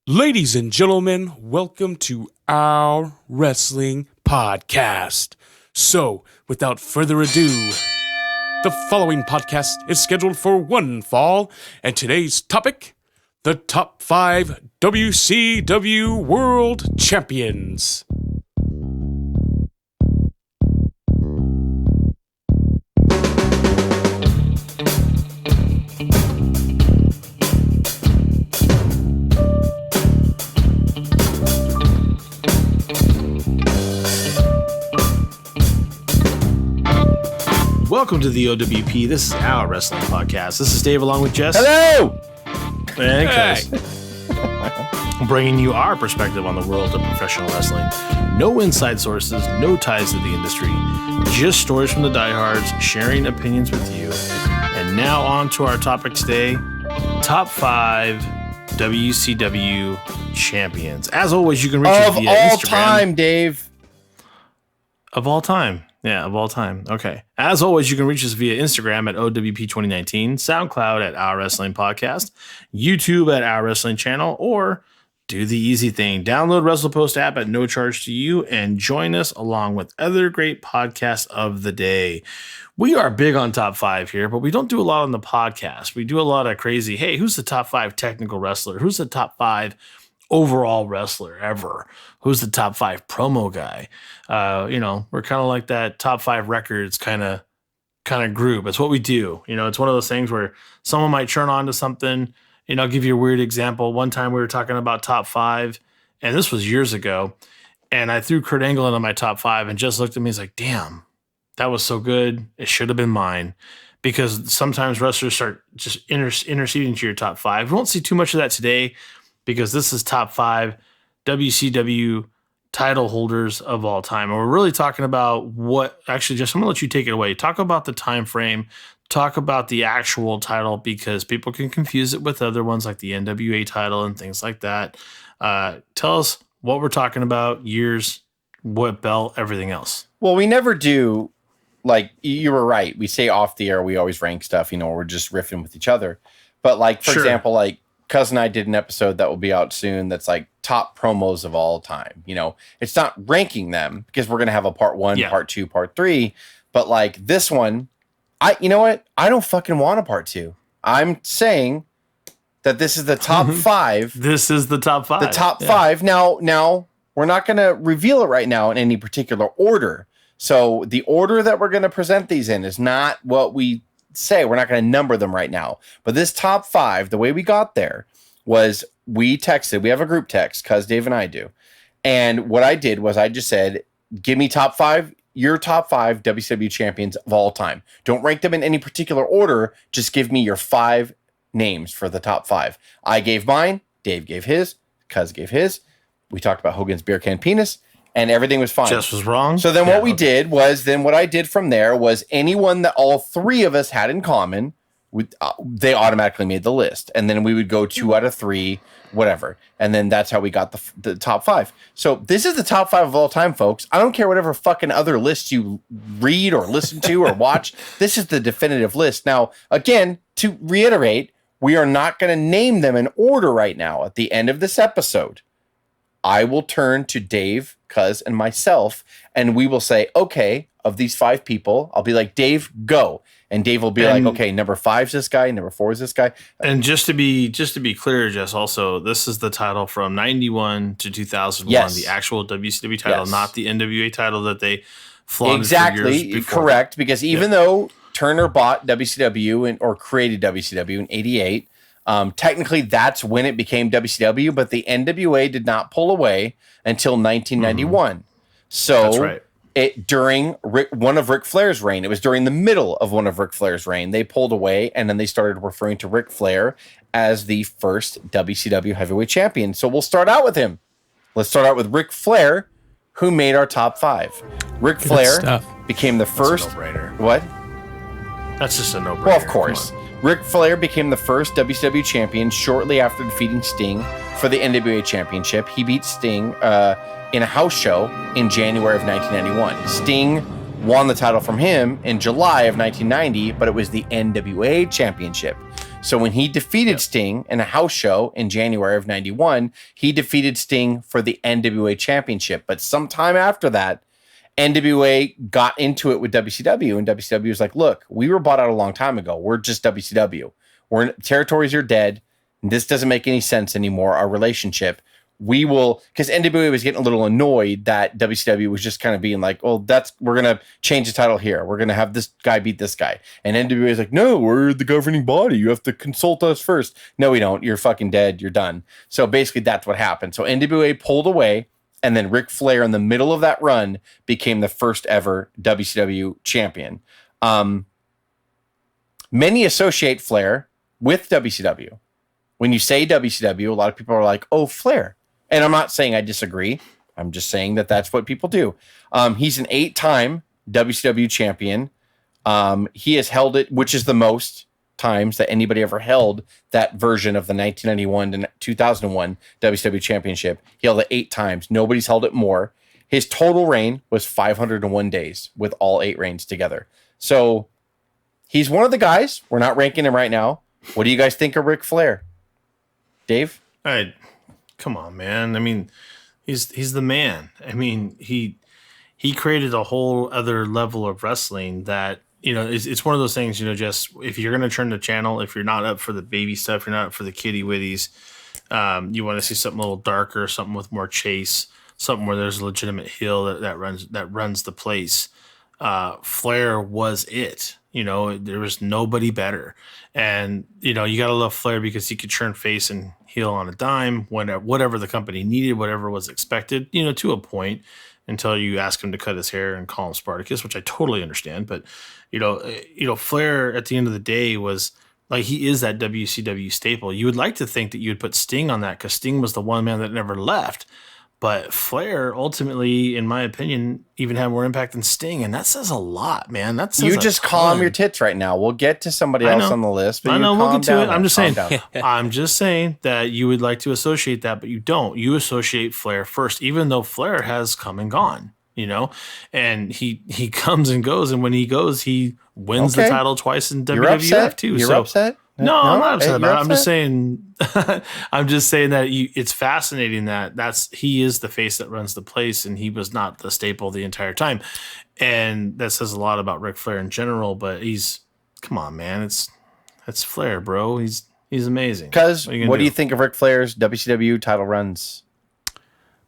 Ladies and gentlemen, welcome to our wrestling podcast. So, without further ado, the following podcast is scheduled for one fall, and today's topic, the top 5 WCW World Champions. Welcome to the O.W.P. This is our wrestling podcast. This is Dave along with Jess. Hello! And Chris. Bringing you our perspective on the world of professional wrestling. No inside sources, no ties to the industry. Just stories from the diehards, sharing opinions with you. And now on to our topic today. Top 5 WCW champions. As always, you can reach us via Instagram. Of all time, Dave. Of all time. Yeah, of all time. Okay. As always, you can reach us via Instagram at O.W.P 2019, SoundCloud at Our Wrestling Podcast, YouTube at Our Wrestling Channel, or do the easy thing. Download WrestlePost app at no charge to you and join us along with other great podcasts of the day. We are big on top 5 here, but we don't do a lot on the podcast. We do a lot of crazy, hey, who's the top 5 technical wrestler? Who's the top 5 overall wrestler ever? Who's the top 5 promo guy? We're kind of like that top 5 records kind of group. It's what we do. It's one of those things where someone might turn on to something. I'll give you a weird example. One time we were talking about top 5, and this was years ago, and I threw Kurt Angle into my top 5 and just looked at me. He's like, damn, that was so good. It should have been mine. Because sometimes wrestlers start just interceding to your top 5. We won't see too much of that today, because this is top 5 WCW title holders of all time. And we're really talking about just I'm going to let you take it away. Talk about the time frame. Talk about the actual title, because people can confuse it with other ones like the NWA title and things like that. Tell us what we're talking about, years, what belt, everything else. Well, we never do, like, you were right. We say off the air, we always rank stuff, we're just riffing with each other. But like, for example, like, Cuz and I did an episode that will be out soon that's like top promos of all time. It's not ranking them because we're going to have a part 1, part 2, part 3. But like this one, I don't fucking want a part 2. I'm saying that this is the top 5. This is the top 5. The top 5. Now, we're not going to reveal it right now in any particular order. So the order that we're going to present these in is not what we say. We're not going to number them right now, but this top 5, the way we got there was we texted. We have a group text, cuz Dave and I do, and what I did was I just said, give me top 5, your top 5 WCW champions of all time. Don't rank them in any particular order, just give me your 5 names for the top 5. I gave mine, Dave gave his, cuz gave his. We talked about Hogan's beer can penis, and everything was fine. Just was wrong. So then what we did was, what I did from there was anyone that all 3 of us had in common, they automatically made the list. And then we would go 2 out of 3, whatever. And then that's how we got the top 5. So this is the top 5 of all time, folks. I don't care whatever fucking other list you read or listen to or watch. This is the definitive list. Now, again, to reiterate, we are not going to name them in order right now. At the end of this episode, I will turn to Dave, Cuz, and myself, and we will say, okay, of these 5 people, I'll be like, Dave, go. And Dave will be like, okay, number 5 is this guy, number 4 is this guy. And just to be clear, Jess, also, this is the title from 91 to 2001, yes. The actual WCW title, yes. Not the NWA title that they flaunted exactly for years before. Correct, because even though Turner bought WCW or created WCW in 88, technically that's when it became WCW, but the NWA did not pull away until 1991. So that's right. During one of Ric Flair's reign, it was during the middle of one of Ric Flair's reign, they pulled away, and then they started referring to Ric Flair as the first WCW heavyweight champion. So we'll start out with him. Let's start out with Ric Flair, who made our top 5. Ric Flair became the first. That's a no-brainer. What? That's just a no-brainer. Well, of course. Ric Flair became the first WCW champion shortly after defeating Sting for the NWA Championship. He beat Sting in a house show in January of 1991. Sting won the title from him in July of 1990, but it was the NWA Championship. So when he defeated Sting in a house show in January of 91, he defeated Sting for the NWA championship. But sometime after that, NWA got into it with WCW, and WCW was like, look, we were bought out a long time ago. We're just WCW. Territories are dead. This doesn't make any sense anymore, our relationship. We will, because NWA was getting a little annoyed that WCW was just kind of being like, well, we're going to change the title here. We're going to have this guy beat this guy. And NWA is like, no, we're the governing body. You have to consult us first. No, we don't. You're fucking dead. You're done. So basically that's what happened. So NWA pulled away, and then Ric Flair in the middle of that run became the first ever WCW champion. Many associate Flair with WCW. When you say WCW, a lot of people are like, oh, Flair. And I'm not saying I disagree. I'm just saying that that's what people do. He's an 8-time WCW champion. He has held it, which is the most times that anybody ever held that version of the 1991 to 2001 WCW championship. He held it 8 times. Nobody's held it more. His total reign was 501 days with all 8 reigns together. So he's one of the guys. We're not ranking him right now. What do you guys think of Ric Flair? Dave? Come on, man. I mean, he's the man. I mean, he created a whole other level of wrestling that, it's one of those things, just if you're going to turn the channel, if you're not up for the baby stuff, you're not up for the kitty witties, you want to see something a little darker, something with more chase, something where there's a legitimate heel that runs the place. Flair was it. There was nobody better. And, you got to love Flair because he could turn face and heel on a dime, whatever the company needed, whatever was expected, to a point, until you ask him to cut his hair and call him Spartacus, which I totally understand. But, Flair at the end of the day was like, he is that WCW staple. You would like to think that you would put Sting on that because Sting was the one man that never left. But Flair, ultimately, in my opinion, even had more impact than Sting, and that says a lot, man. That says you just calm your tits right now. We'll get to somebody else on the list. But I know we'll get to it. I'm just saying that you would like to associate that, but you don't. You associate Flair first, even though Flair has come and gone. And he comes and goes, and when he goes, he wins the title twice in WWF too. You're upset? No, I'm not upset about it. I'm just saying, that it's fascinating that he is the face that runs the place, and he was not the staple the entire time. And that says a lot about Ric Flair in general, but come on, man. That's Flair, bro. He's amazing. Because what do you think of Ric Flair's WCW title runs?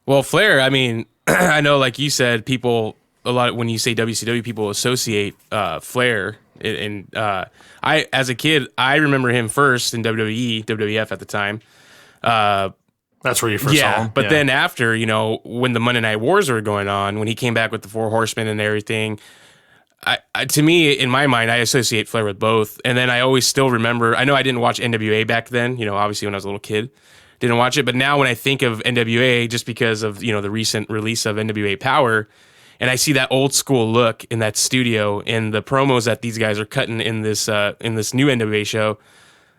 Well, Flair, I mean, I know, like you said, when you say WCW, people associate Flair. And I, as a kid, I remember him first in WWE, WWF at the time. That's where you first saw him. But then after, when the Monday Night Wars were going on, when he came back with the 4 Horsemen and everything, to me, in my mind, I associate Flair with both. And then I always still remember, I know I didn't watch NWA back then, obviously when I was a little kid, didn't watch it. But now when I think of NWA, just because of, the recent release of NWA Power, and I see that old school look in that studio and the promos that these guys are cutting in this new NWA show,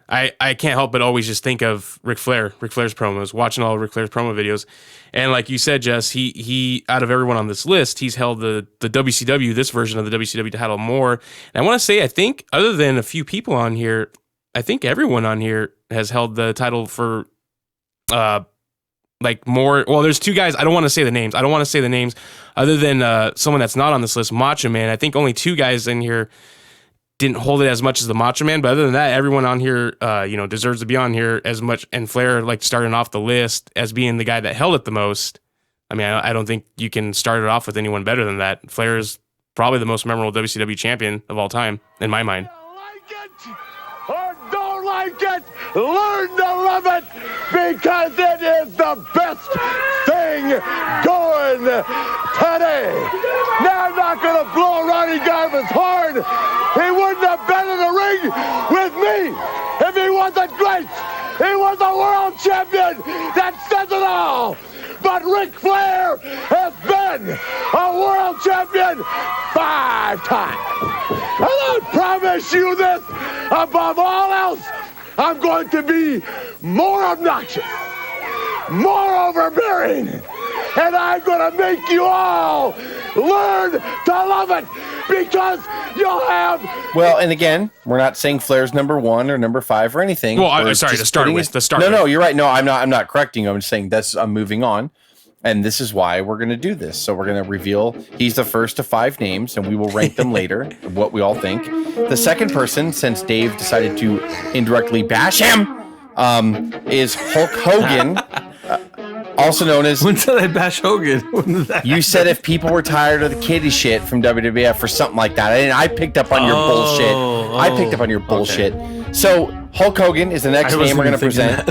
I can't help but always just think of Ric Flair's promos, watching all of Ric Flair's promo videos. And like you said, Jess, he out of everyone on this list, he's held the WCW, this version of the WCW title more. And I want to say, I think other than a few people on here, I think everyone on here has held the title for like more. Well, there's 2 guys. I don't want to say the names. Other than someone that's not on this list, Macho Man. I think only 2 guys in here didn't hold it as much as the Macho Man. But other than that, everyone on here, deserves to be on here as much. And Flair, like, starting off the list as being the guy that held it the most. I mean, I don't think you can start it off with anyone better than that. Flair is probably the most memorable WCW champion of all time, in my mind. Like it, learn to love it, because it is the best thing going today. Now I'm not going to blow Ronnie Garvin's horn. He wouldn't have been in the ring with me if he wasn't great. He was a world champion. That says it all. But Ric Flair has been a world champion 5 times. And I promise you this, above all else, I'm going to be more obnoxious, more overbearing, and I'm gonna make you all learn to love it because you'll have. Well, and again, we're not saying Flair's number 1 or number 5 or anything. Well, We're sorry, just to start putting with. his- No, you're right. No, I'm not correcting you. I'm just saying I'm moving on. And this is why we're going to do this. So we're going to reveal he's the first of 5 names, and we will rank them later, what we all think. The second person, since Dave decided to indirectly bash him, is Hulk Hogan, also known as... When did I bash Hogan? When did that You said if people were tired of the kiddie shit from WWF or something like that. And I picked up on your bullshit. I picked up on your bullshit. Okay. So Hulk Hogan is the next name we're going to present.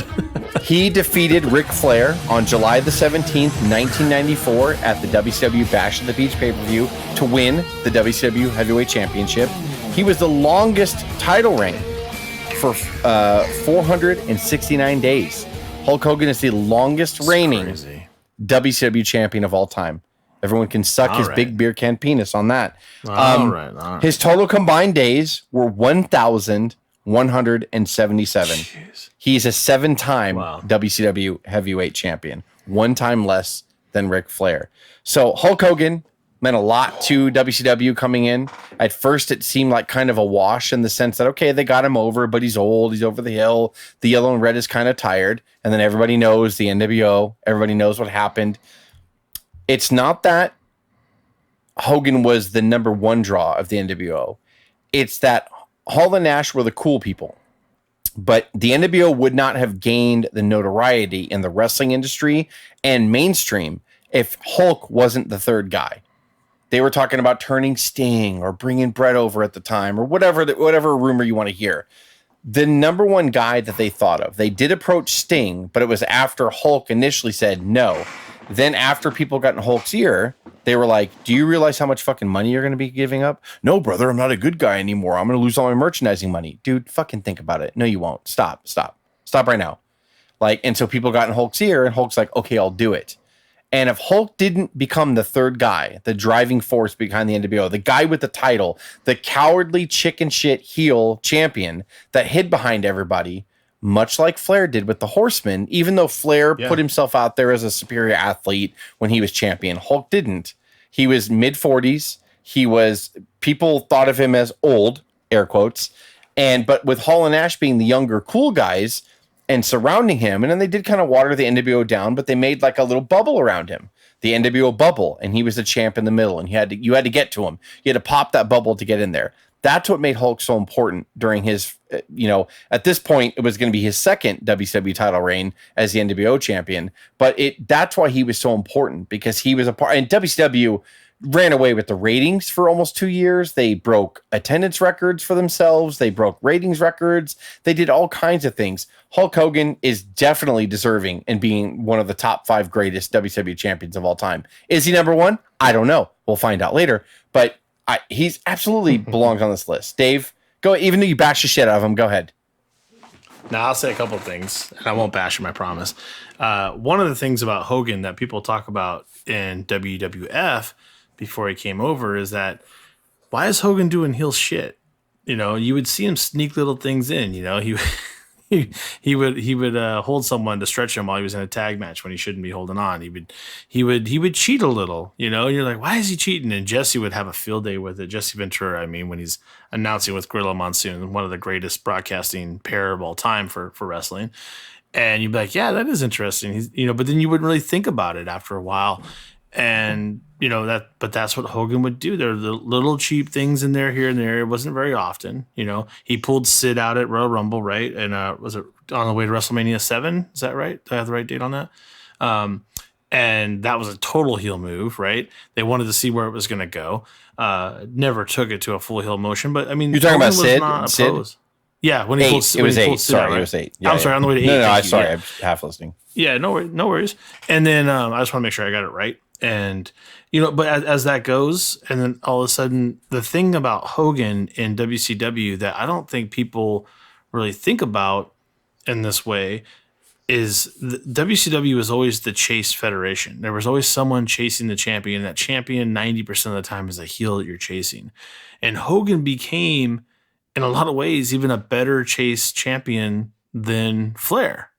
He defeated Ric Flair on July the 17th, 1994 at the WCW Bash at the Beach pay-per-view to win the WCW Heavyweight Championship. He was the longest title reign for 469 days. Hulk Hogan is the longest reigning WCW champion of all time. Everyone can suck his big beer can penis on that. All right. His total combined days were 1,177. Jeez. He's a 7-time WCW heavyweight champion, 1 time less than Ric Flair. So Hulk Hogan meant a lot to WCW coming in. At first, it seemed like kind of a wash in the sense that, okay, they got him over, but he's old. He's over the hill. The yellow and red is kind of tired. And then everybody knows the NWO. Everybody knows what happened. It's not that Hogan was the number 1 draw of the NWO. It's that Hall and Nash were the cool people. But the NWO would not have gained the notoriety in the wrestling industry and mainstream if Hulk wasn't the third guy. They were talking about turning Sting or bringing Brett over at the time or whatever rumor you want to hear. The number 1 guy that they thought of, they did approach Sting, but it was after Hulk initially said no. Then after people got in Hulk's ear, they were like, do you realize how much fucking money you're going to be giving up? No, brother, I'm not a good guy anymore. I'm going to lose all my merchandising money. Dude, fucking think about it. No, you won't. Stop right now. And so people got in Hulk's ear and Hulk's like, okay, I'll do it. And if Hulk didn't become the third guy, the driving force behind the NWO, the guy with the title, the cowardly chicken shit heel champion that hid behind everybody, much like Flair did with the Horsemen, even though Flair put himself out there as a superior athlete when he was champion, Hulk didn't. He was mid-40s. People thought of him as old, air quotes. But with Hall and Nash being the younger cool guys and surrounding him, and then they did kind of water the NWO down, but they made like a little bubble around him, the NWO bubble, and he was the champ in the middle, and you had to get to him. You had to pop that bubble to get in there. That's what made Hulk so important during his, at this point, it was going to be his second WCW title reign as the NWO champion. But that's why he was so important, because he was a part, and WCW ran away with the ratings for almost 2 years. They broke attendance records for themselves. They broke ratings records. They did all kinds of things. Hulk Hogan is definitely deserving in being one of the top 5 greatest WCW champions of all time. Is he number 1? I don't know. We'll find out later. But he's absolutely belongs on this list. Dave, go. Even though you bash the shit out of him, go ahead. Now, I'll say a couple of things, and I won't bash him, I promise. One of the things about Hogan that people talk about in WWF before he came over is that, why is Hogan doing heel shit? You would see him sneak little things in. He would hold someone to stretch him while he was in a tag match when he shouldn't be holding on. He would cheat a little, and you're like, why is he cheating? And Jesse would have a field day with it. Jesse Ventura, when he's announcing with Gorilla Monsoon, one of the greatest broadcasting pair of all time for wrestling. And you'd be like, yeah, that is interesting. But then you wouldn't really think about it after a while. And but that's what Hogan would do. There are the little cheap things in there here and there. It wasn't very often. He pulled Sid out at Royal Rumble, right? And was it on the way to WrestleMania 7? Is that right? Do I have the right date on that? And that was a total heel move, right? They wanted to see where it was going to go. Never took it to a full heel motion, but you're talking about Sid? Yeah, when he pulled Sid. It was 8. Sorry, right? It was 8. Yeah, I'm sorry, on the way to 8. No, I'm sorry. I'm half listening. Yeah, no worries. And then I just want to make sure I got it right. And, but as that goes, and then all of a sudden, the thing about Hogan in WCW that I don't think people really think about in this way is WCW was always the chase federation. There was always someone chasing the champion. That champion 90% of the time is a heel that you're chasing. And Hogan became, in a lot of ways, even a better chase champion than Flair.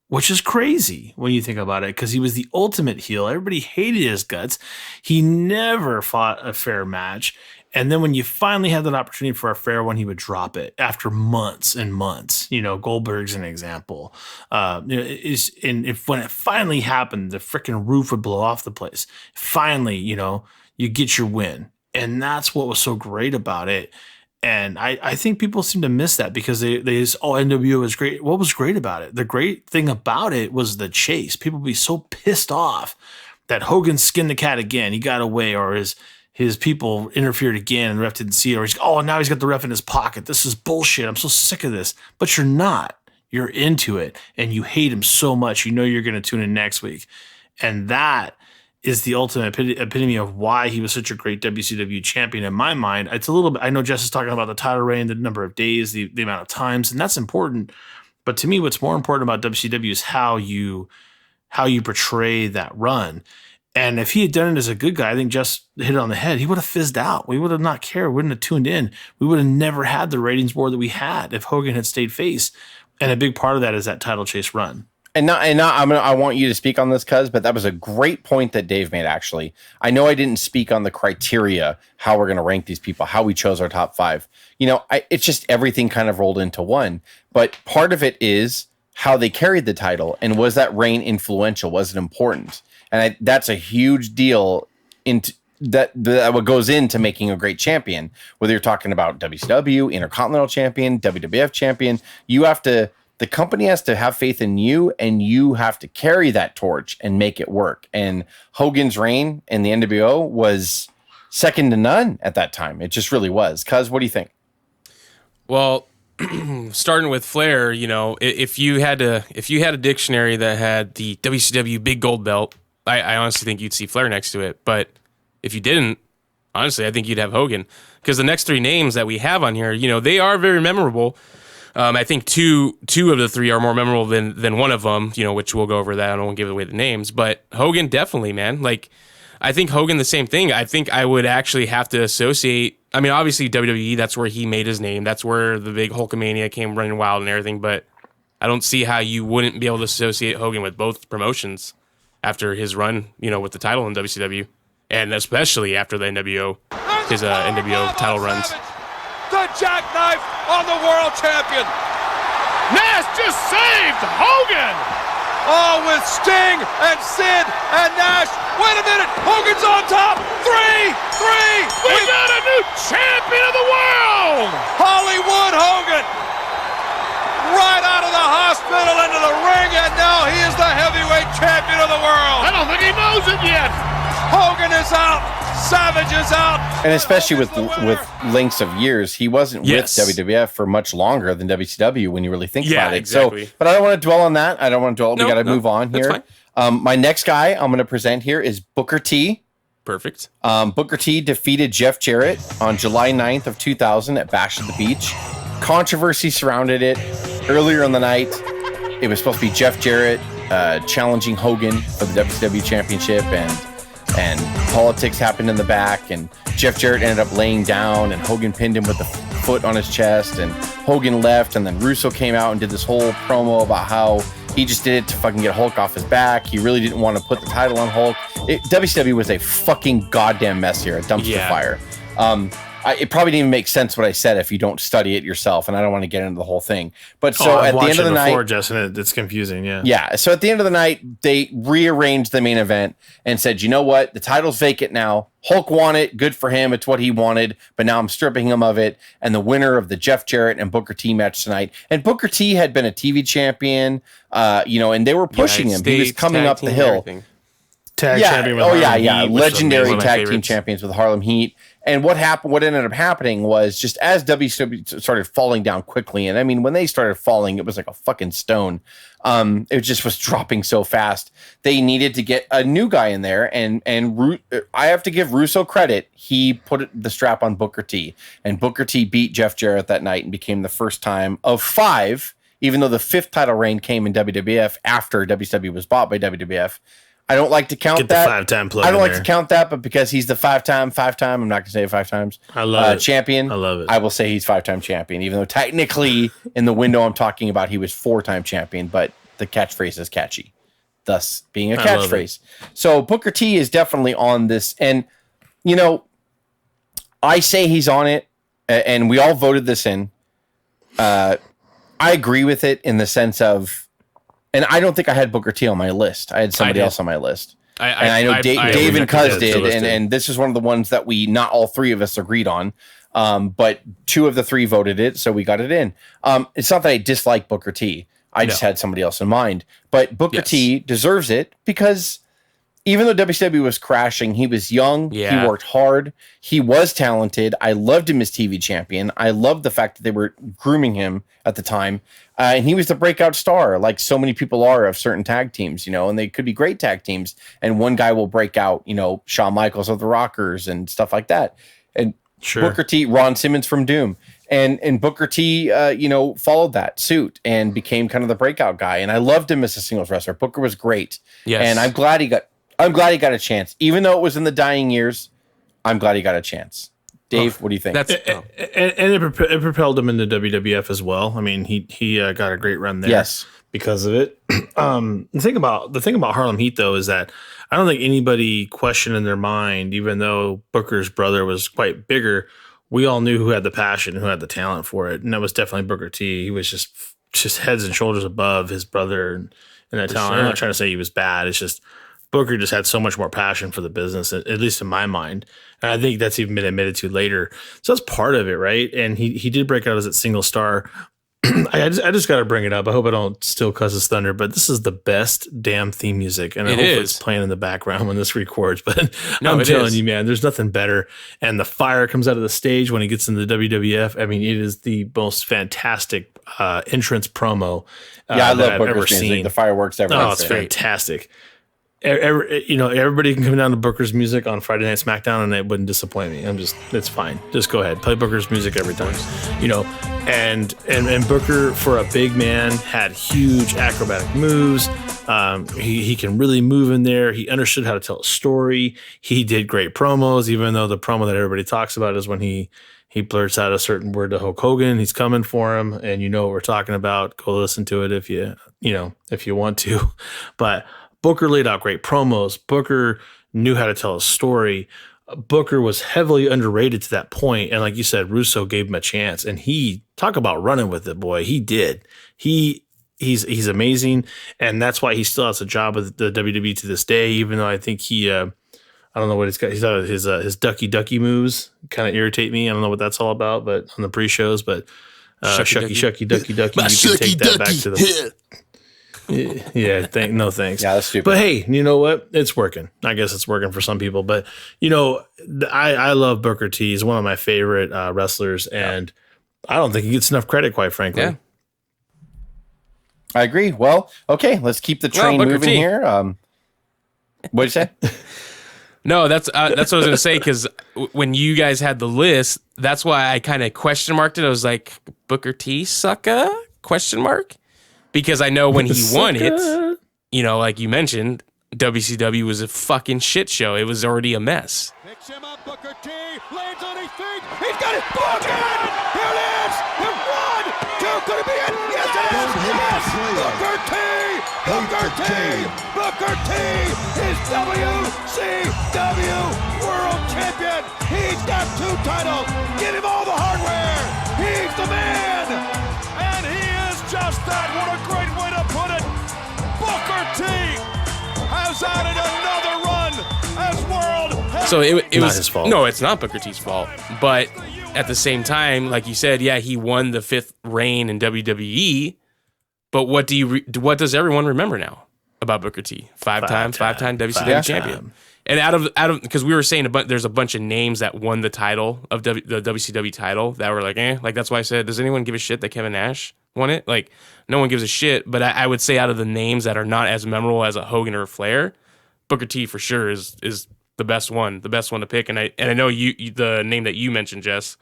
which is crazy when you think about it, because he was the ultimate heel. Everybody hated his guts. He never fought a fair match. And then when you finally had that opportunity for a fair one, he would drop it after months and months. Goldberg's an example. And when it finally happened, the freaking roof would blow off the place. Finally, you get your win. And that's what was so great about it. And I think people seem to miss that because they just, NWO is great. What was great about it? The great thing about it was the chase. People would be so pissed off that Hogan skinned the cat again. He got away, or his people interfered again and the ref didn't see it. Or now he's got the ref in his pocket. This is bullshit. I'm so sick of this. But you're not. You're into it. And you hate him so much. You're going to tune in next week. And that is the ultimate epitome of why he was such a great WCW champion in my mind. It's a little bit, I know Jess is talking about the title reign, the number of days, the amount of times, and that's important. But to me, what's more important about WCW is how you portray that run. And if he had done it as a good guy, I think Jess hit it on the head. He would have fizzed out. We would have not cared. We wouldn't have tuned in. We would have never had the ratings war that we had if Hogan had stayed face. And a big part of that is that title chase run. I want you to speak on this, but that was a great point that Dave made, actually. I know I didn't speak on the criteria, how we're going to rank these people, how we chose our top 5. It's just everything kind of rolled into one. But part of it is how they carried the title, and was that reign influential? Was it important? And that's a huge deal that what goes into making a great champion. Whether you're talking about WCW, Intercontinental Champion, WWF Champion, the company has to have faith in you, and you have to carry that torch and make it work. And Hogan's reign in the NWO was second to none at that time. It just really was. Cuz, what do you think? Well, starting with Flair, if you had a dictionary that had the WCW big gold belt, I honestly think you'd see Flair next to it. But if you didn't, honestly, I think you'd have Hogan, because the next 3 names that we have on here, they are very memorable. I think two of the 3 are more memorable than one of them, which we'll go over that. I don't want to give away the names, but Hogan definitely, man. Like, I think Hogan, the same thing. I think I would actually have to associate, obviously WWE, that's where he made his name. That's where the big Hulkamania came running wild and everything, but I don't see how you wouldn't be able to associate Hogan with both promotions after his run, with the title in WCW, and especially after the NWO, his NWO title runs. The jackknife on the world champion. Nash just saved Hogan. Oh, with Sting and Sid and Nash. Wait a minute. Hogan's on top. 3. We got a new champion of the world. Hollywood Hogan. Right out of the hospital into the ring, and now he is the heavyweight champion of the world. I don't think he knows it yet. Hogan is out. Savage is out. And especially with lengths of years, he wasn't with WWF for much longer than WCW when you really think about it. Exactly. So, but I don't want to dwell on that. We got to move on here. My next guy I'm going to present here is Booker T. Perfect. Booker T defeated Jeff Jarrett on July 9th of 2000 at Bash at the Beach. Controversy surrounded it. Earlier in the night, it was supposed to be Jeff Jarrett challenging Hogan for the WCW championship, and politics happened in the back, and Jeff Jarrett ended up laying down, and Hogan pinned him with the foot on his chest, and Hogan left, and then Russo came out and did this whole promo about how he just did it to fucking get Hulk off his back. He really didn't want to put the title on Hulk. WCW was a fucking goddamn mess here, a dumpster fire. It probably didn't even make sense what I said if you don't study it yourself, and I don't want to get into the whole thing. But so at the end of the night, Justin, it's confusing. Yeah. So at the end of the night, they rearranged the main event and said, you know what? The title's vacant now. Hulk won it. Good for him. It's what he wanted. But now I'm stripping him of it. And the winner of the Jeff Jarrett and Booker T match tonight. And Booker T had been a TV champion, and they were pushing him. He was coming up the hill. Tag champion with Harlem Heat, legendary tag team champions with Harlem Heat. And what ended up happening was, just as WCW started falling down quickly, and I mean, when they started falling, it was like a fucking stone. It just was dropping so fast. They needed to get a new guy in there, and I have to give Russo credit. He put the strap on Booker T, and Booker T beat Jeff Jarrett that night and became the first time of 5, even though the 5th title reign came in WWF after WCW was bought by WWF. I don't like to count that. Get the 5-time plug. I don't like to count that, but because he's the 5-time, I'm not going to say it 5 times. I love it. Champion. I love it. I will say he's 5-time champion, even though technically in the window I'm talking about, he was 4-time champion. But the catchphrase is catchy, thus being a I love catchphrase. So Booker T is definitely on this. And, you know, I say he's on it, and we all voted this in. I agree with it in the sense of, and I don't think I had Booker T on my list. I had somebody else on my list. I know Dave and Cuz did, and this is one of the ones that not all three of us agreed on. But two of the three voted it, so we got it in. It's not that I dislike Booker T. I just had somebody else in mind. But Booker T deserves it because even though WCW was crashing, he was young. Yeah. He worked hard. He was talented. I loved him as TV champion. I loved the fact that they were grooming him at the time. And he was the breakout star, like so many people are of certain tag teams, you know, and they could be great tag teams. And one guy will break out, you know, Shawn Michaels of the Rockers and stuff like that. And Booker T, Ron Simmons from Doom. And Booker T, you know, followed that suit and became kind of the breakout guy. And I loved him as a singles wrestler. Booker was great. Yes. And I'm glad he got a chance. Even though it was in the dying years, I'm glad he got a chance. Dave, what do you think? And it propelled him into WWF as well. I mean, he got a great run there because of it. The thing about Harlem Heat, though, is that I don't think anybody questioned in their mind, even though Booker's brother was quite bigger, we all knew who had the passion, who had the talent for it. And that was definitely Booker T. He was just heads and shoulders above his brother and that talent. Sure. I'm not trying to say he was bad. It's just Booker just had so much more passion for the business, at least in my mind. And I think that's even been admitted to later. So that's part of it, right? And he did break out as a single star. I just got to bring it up. I hope I don't steal Cuz's thunder, but this is the best damn theme music. And I hope it's playing in the background when this records. But I'm telling you, man, there's nothing better. And the fire comes out of the stage when he gets into the WWF. I mean, it is the most fantastic entrance promo I love I've Booker's ever music. seen. The fireworks, everything. Oh, it's fantastic. Everybody can come down to Booker's music on Friday Night SmackDown, and it wouldn't disappoint me. It's fine. Just go ahead, play Booker's music every time. You know, and Booker, for a big man, had huge acrobatic moves. He can really move in there. He understood how to tell a story. He did great promos, even though the promo that everybody talks about is when he blurts out a certain word to Hulk Hogan. He's coming for him, and you know what we're talking about. Go listen to it if you want to, but. Booker laid out great promos. Booker knew how to tell a story. Booker was heavily underrated to that point. And like you said, Russo gave him a chance. And talk about running with it, boy. He did. He's amazing. And that's why he still has a job with the WWE to this day, even though I think I don't know what he's got. He's got his ducky moves kind of irritate me. I don't know what that's all about, but on the pre-shows, but shucky ducky, you can take that back to the... Yeah, no thanks. Yeah, that's stupid. But hey, you know what? It's working. I guess it's working for some people. But, you know, I love Booker T. He's one of my favorite wrestlers, and I don't think he gets enough credit, quite frankly. Yeah. I agree. Well, okay, let's keep the train moving here. What'd you say? No, that's what I was going to say, because when you guys had the list, that's why I kind of question marked it. I was like, Booker T, sucka? Question mark? Because I know when he won it, you know, like you mentioned, WCW was a fucking shit show. It was already a mess. Picks him up, Booker T, lands on his feet, he's got it, Booker! Here it is! Here's one, two, could it be it? Yes, it is! Yes! Booker T! Booker T! Booker T is WCW World Champion! He's got 2 titles! Give him all the hardware! He's the man! And he is just that! What a great way to put it! Booker T has added another run as world. So it not was his fault. No, it's not Booker T's fault. But at the same time, like you said, yeah, he won the 5th reign in WWE. But what does everyone remember now about Booker T? Five-time WCW champion. And out of because we were saying there's a bunch of names that won the title of the WCW title that were like, like that's why I said, does anyone give a shit that Kevin Nash won it? Like, no one gives a shit. But I would say out of the names that are not as memorable as a Hogan or a Flair, Booker T for sure is the best one to pick. And I know you the name that you mentioned, Jess.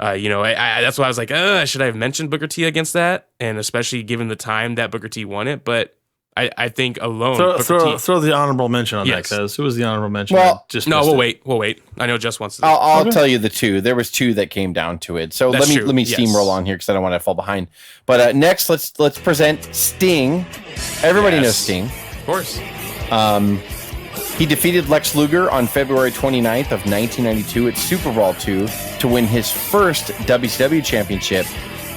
You know, that's why I was like, should I have mentioned Booker T against that? And especially given the time that Booker T won it, but I think alone. Throw the honorable mention on that, because who was the honorable mention? Well, we'll wait. I know Jess wants to. I'll tell you the two. There was two that came down to it. So let me steamroll on here because I don't want to fall behind. But next, let's present Sting. Everybody knows Sting. Of course. He defeated Lex Luger on February 29th of 1992 at Super Bowl II to win his first WCW championship.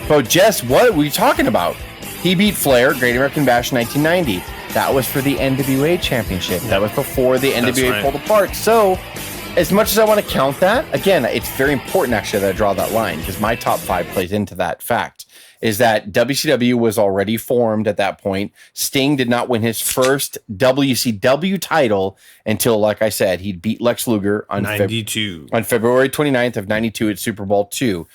But Jess, what were you talking about? He beat Flair, Great American Bash, 1990. That was for the NWA Championship. That was before the NWA pulled apart. So, as much as I want to count that, again, it's very important actually that I draw that line, because my top 5 plays into that fact, is that WCW was already formed at that point. Sting did not win his first WCW title until, like I said, he beat Lex Luger on 92. On February 29th of 92 at Super Bowl II.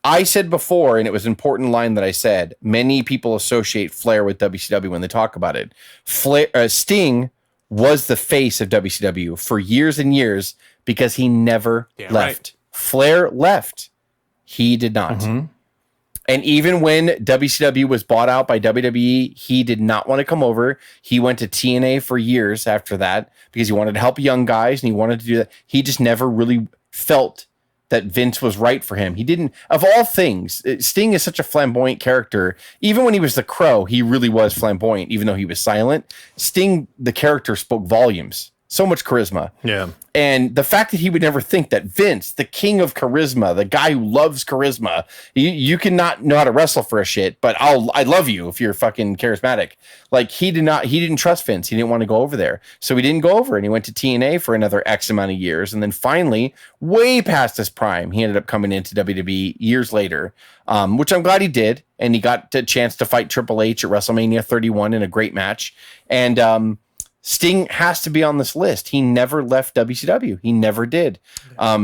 I said before, and it was an important line that I said, many people associate Flair with WCW when they talk about it. Sting was the face of WCW for years and years because he never left. Right. Flair left. He did not. Mm-hmm. And even when WCW was bought out by WWE, he did not want to come over. He went to TNA for years after that because he wanted to help young guys and he wanted to do that. He just never really felt that Vince was right for him. He didn't, of all things, Sting is such a flamboyant character. Even when he was the Crow, he really was flamboyant, even though he was silent. Sting, the character, spoke volumes. So much charisma. Yeah. And the fact that he would never think that Vince, the king of charisma, the guy who loves charisma, you cannot know how to wrestle for a shit, but I love you if you're fucking charismatic. Like he didn't trust Vince. He didn't want to go over there. So he didn't go over and he went to TNA for another X amount of years. And then finally, way past his prime, he ended up coming into WWE years later, which I'm glad he did. And he got the chance to fight Triple H at WrestleMania 31 in a great match. And, Sting has to be on this list. He never left WCW. He never did.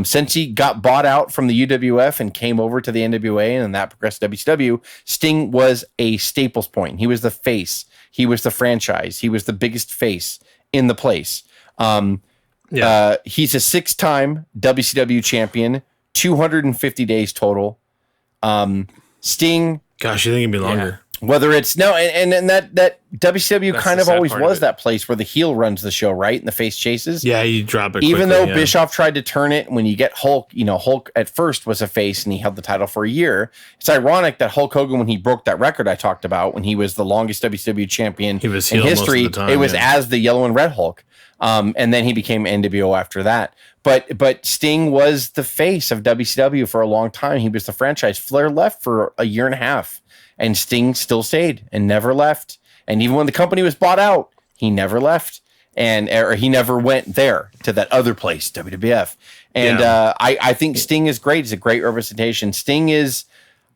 Since he got bought out from the UWF and came over to the NWA and that progressed to WCW, Sting was a Staples point. He was the face. He was the franchise. He was the biggest face in the place. He's a 6-time WCW champion, 250 days total. Sting. Gosh, you think it'd be longer? Yeah. Whether it's and that WCW That's kind of always was that place where the heel runs the show, right? And the face chases. Yeah, you drop it. Even though Bischoff tried to turn it, when you get Hulk, Hulk at first was a face and he held the title for a year. It's ironic that Hulk Hogan, when he broke that record I talked about, when he was the longest WCW champion in history, it was as the yellow and red Hulk. And then he became NWO after that. But Sting was the face of WCW for a long time. He was the franchise. Flair left for a year and a half. And Sting still stayed and never left. And even when the company was bought out, he never left. Or he never went there to that other place, WWF. And I think Sting is great. He's a great representation.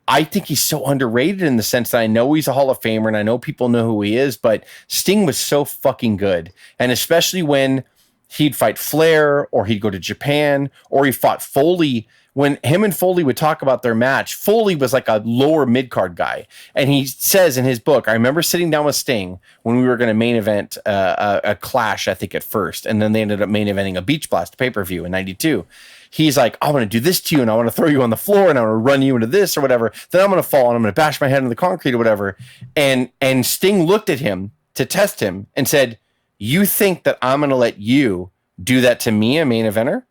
I think he's so underrated in the sense that I know he's a Hall of Famer and I know people know who he is, but Sting was so fucking good. And especially when he'd fight Flair or he'd go to Japan or he fought Foley. When him and Foley would talk about their match, Foley was like a lower mid-card guy. And he says in his book, I remember sitting down with Sting when we were going to main event a Clash, I think, at first. And then they ended up main eventing a Beach Blast pay-per-view in 92. He's like, I want to do this to you and I want to throw you on the floor and I want to run you into this or whatever. Then I'm going to fall and I'm going to bash my head on the concrete or whatever. And Sting looked at him to test him and said, you think that I'm going to let you do that to me, a main eventer?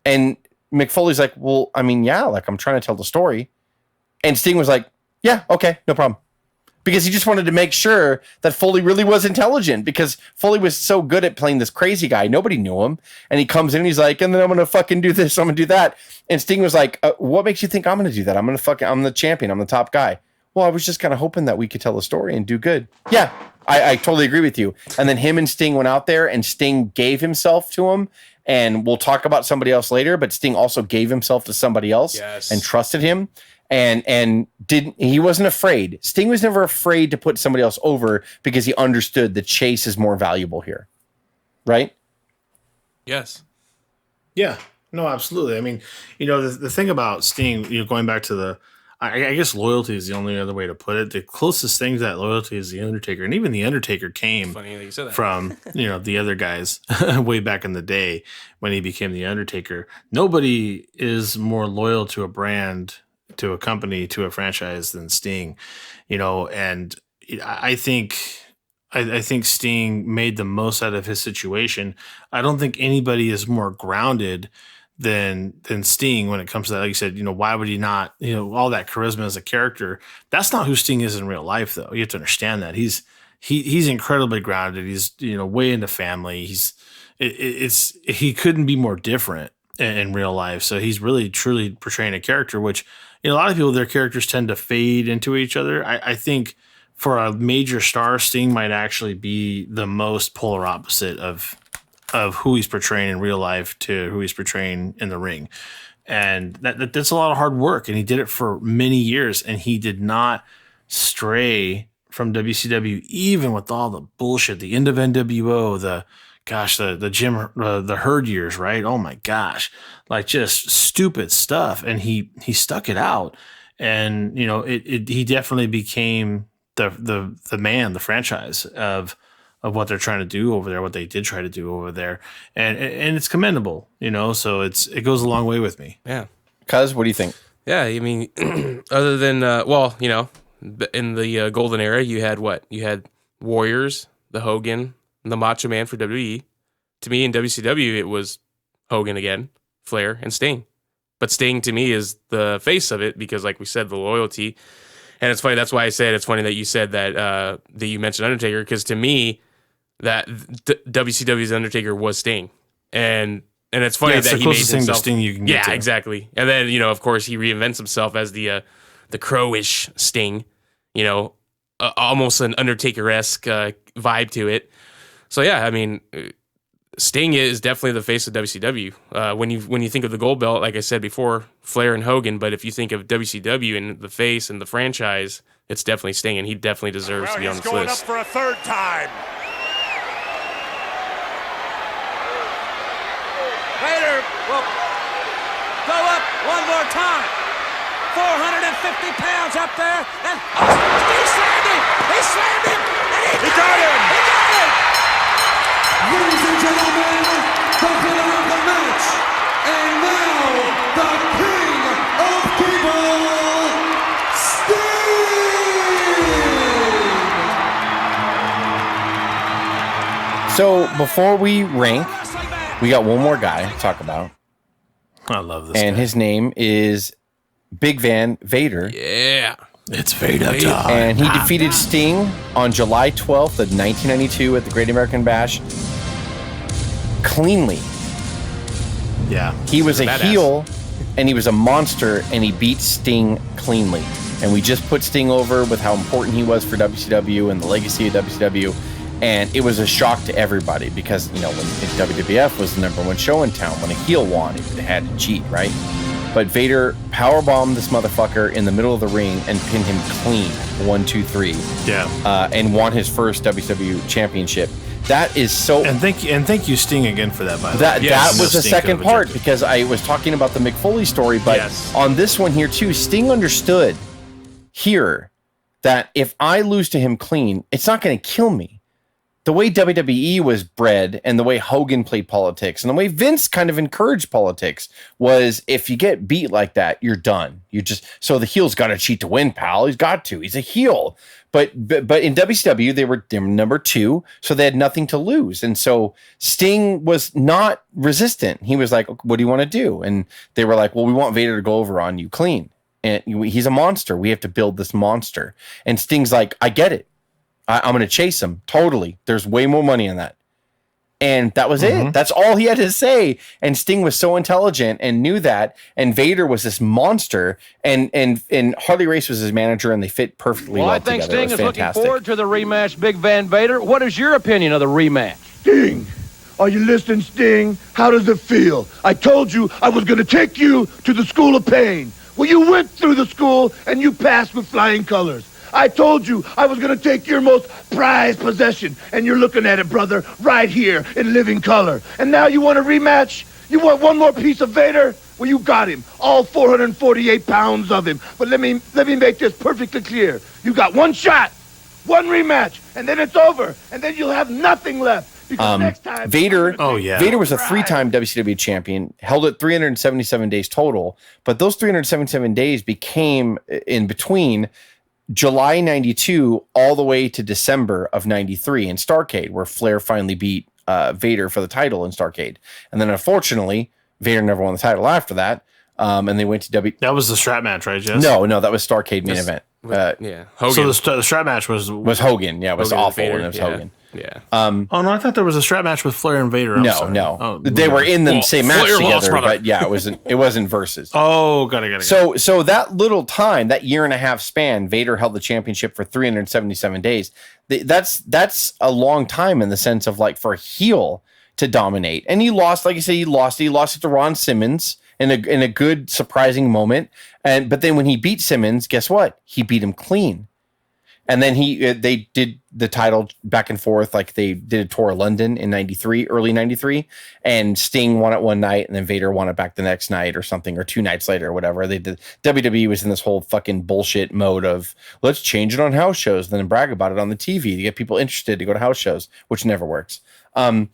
And Mick Foley's like, well, I mean, yeah, like I'm trying to tell the story. And Sting was like, yeah, okay, no problem. Because he just wanted to make sure that Foley really was intelligent because Foley was so good at playing this crazy guy. Nobody knew him. And he comes in and he's like, and then I'm going to fucking do this. I'm going to do that. And Sting was like, what makes you think I'm going to do that? I'm the champion. I'm the top guy. Well, I was just kind of hoping that we could tell a story and do good. Yeah, I totally agree with you. And then him and Sting went out there and Sting gave himself to him. And we'll talk about somebody else later, but Sting also gave himself to somebody else and trusted him and he wasn't afraid. Sting was never afraid to put somebody else over because he understood the chase is more valuable here. Right? Yes. Yeah. No, absolutely. I mean, the thing about Sting, going back to I guess loyalty is the only other way to put it. The closest thing to that loyalty is the Undertaker. And even the Undertaker came from, the other guys way back in the day when he became the Undertaker. Nobody is more loyal to a brand, to a company, to a franchise than Sting, and I think I think Sting made the most out of his situation. I don't think anybody is more grounded than Sting when it comes to that. Like you said, why would he not, all that charisma as a character? That's not who Sting is in real life, though. You have to understand that. He's incredibly grounded. He's, way into family. He couldn't be more different in real life. So he's really truly portraying a character, which, a lot of people, their characters tend to fade into each other. I think for a major star, Sting might actually be the most polar opposite of who he's portraying in real life to who he's portraying in the ring. And that's a lot of hard work. And he did it for many years, and he did not stray from WCW, even with all the bullshit, the end of NWO, the Herd years, right? Oh my gosh. Like just stupid stuff. And he stuck it out. And, he definitely became the man, the franchise of what they're trying to do over there, what they did try to do over there. And it's commendable, so it goes a long way with me. Yeah. Cuz, what do you think? Yeah, I mean, other than, in the golden era, you had what? You had Warriors, the Hogan, and the Macho Man for WWE. To me, in WCW, it was Hogan again, Flair, and Sting. But Sting, to me, is the face of it because, like we said, the loyalty. And it's funny. That's why I said it's funny that you said that you mentioned Undertaker, because to me, that WCW's Undertaker was Sting, and it's funny that he made himself Sting you can get to. Exactly. And then of course he reinvents himself as the Crowish Sting, almost an Undertaker-esque vibe to it. So yeah, I mean, Sting is definitely the face of WCW. When you think of the gold belt, like I said before, Flair and Hogan, but if you think of WCW and the face and the franchise, it's definitely Sting, and he definitely deserves to be on this list. He's going up for a third time. Vader will go up one more time. 450 pounds up there, and he slammed him! He slammed him! And he got him! He got him! Ladies and gentlemen, the winner of the match, and now the King of People, Sting! So before we rank, we got one more guy to talk about. I love this and guy. His name is Big Van Vader. Yeah. It's Vader time. And he defeated Sting on July 12th of 1992 at the Great American Bash cleanly. Yeah. He was a Badass. heel, and he was a monster, and he beat Sting cleanly. And we just put Sting over with how important he was for WCW and the legacy of WCW. And it was a shock to everybody because, when WWF was the #1 show in town, when a heel won, they had to cheat, right? But Vader powerbombed this motherfucker in the middle of the ring and pinned him clean, 1, 2, 3. Yeah. And won his first WCW championship. That is so. And thank you, Sting, again for that. By the way, That was the Sting second could have part objected. because I was talking about the Mick Foley story, but Yes. on this one here too, Sting understood here that if I lose to him clean, it's not going to kill me. The way WWE was bred and the way Hogan played politics and the way Vince kind of encouraged politics was if you get beat like that, you're done. So the heel's got to cheat to win, pal. He's got to. He's a heel. But in WCW, they were #2, so they had nothing to lose. And so Sting was not resistant. He was like, what do you want to do? And they were like, well, we want Vader to go over on you clean. And he's a monster. We have to build this monster. And Sting's like, I get it. I'm going to chase him. Totally. There's way more money in that. And that was it. That's all he had to say. And Sting was so intelligent and knew that. And Vader was this monster. And Harley Race was his manager, and they fit perfectly well I think together. Sting is looking forward to the rematch, Big Van Vader. What is your opinion of the rematch? Sting, are you listening, Sting? How does it feel? I told you I was going to take you to the School of Pain. Well, you went through the school, and you passed with flying colors. I told you I was going to take your most prized possession, and you're looking at it, brother, right here in living color. And now you want a rematch? You want one more piece of Vader? Well, you got him, all 448 pounds of him. But let me make this perfectly clear. You got one shot, one rematch, and then it's over, and then you'll have nothing left. Because next time, Vader was a 3-time WCW champion, held it 377 days total, but those 377 days became in between July 92 all the way to December of 93 in Starrcade, where Flair finally beat Vader for the title in Starrcade. And then unfortunately, Vader never won the title after that. And they went to That was the strap match, right, Jess? No, that was Starrcade main event. Yeah, Hogan. So the strap match was Hogan. Yeah, it was Hogan awful. Vader, And it was yeah. Hogan. Yeah. Oh no, I thought there was a strap match with Flair and Vader. I'm sorry. No. Oh, They were in the same match Flair lost, together, brother. but yeah, it wasn't versus. Oh, got it. So that little time, that year and a half span, Vader held the championship for 377 days. That's a long time in the sense of like for a heel to dominate. And he lost, like you say, he lost it to Ron Simmons in a good surprising moment. But then when he beat Simmons, guess what? He beat him clean. And then they did the title back and forth, like they did a tour of London in 93, early 93, and Sting won it one night and then Vader won it back the next night or something, or 2 nights later or whatever. They did. WWE was in this whole fucking bullshit mode of let's change it on house shows, then brag about it on the TV to get people interested to go to house shows, which never works. But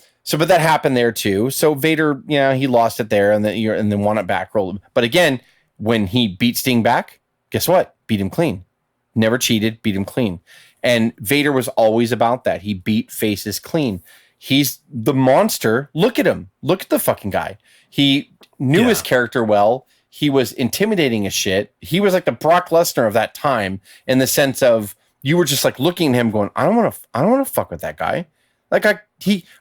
that happened there too. So Vader, he lost it there and then won it back. But again, when he beat Sting back, guess what? Beat him clean. Never cheated, beat him clean. And Vader was always about that. He beat faces clean. He's the monster. Look at him. Look at the fucking guy. He knew his character well. He was intimidating as shit. He was like the Brock Lesnar of that time in the sense of you were just like looking at him going, I don't want to fuck with that guy. Like